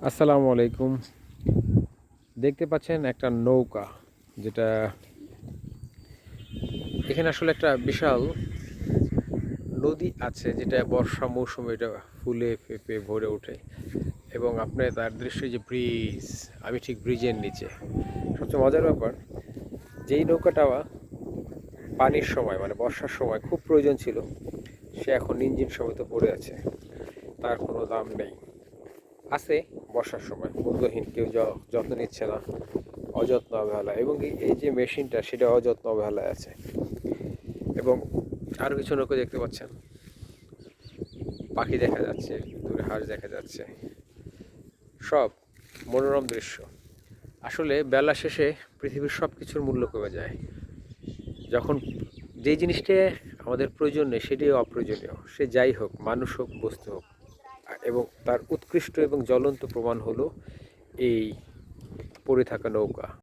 আসসালামু আলাইকুম। দেখতে পাচ্ছেন একটা নৌকা, যেটা এখানে আসলে একটা বিশাল নদী আছে, যেটা বর্ষা মৌসুমে এটা ফুলে ফেঁপে ভরে ওঠে। এবং আপনার তার দৃশ্য যে ব্রিজ, আমি ঠিক ব্রিজের নিচে। সবচেয়ে মজার ব্যাপার, যেই নৌকাটা পানির সময় মানে বর্ষার সময় খুব প্রয়োজন ছিল, সে এখন ইঞ্জিন সমেত পড়ে আছে, তার কোনো দাম নেই। আছে বর্ষার সময় মূল্যহীন, কেউ যত্ন নিচ্ছে না, অযত্ন অবহেলা। এবং এই যে মেশিনটা, সেটা অযত্ন অবহেলায় আছে। এবং আরও কিছু নৌকা দেখতে পাচ্ছেন, পাখি দেখা যাচ্ছে, দূরে হাঁস দেখা যাচ্ছে, সব মনোরম দৃশ্য। আসলে বেলা শেষে পৃথিবীর সব কিছুর মূল্য কমে যায় যখন যে জিনিসটা আমাদের প্রয়োজন নেই সেটাই অপ্রয়োজনীয়, সে যাই হোক, মানুষ হোক, বস্তু হোক। এবং তার উৎকৃষ্ট এবং জ্বলন্ত প্রমাণ হলো এই পড়ে থাকা নৌকা।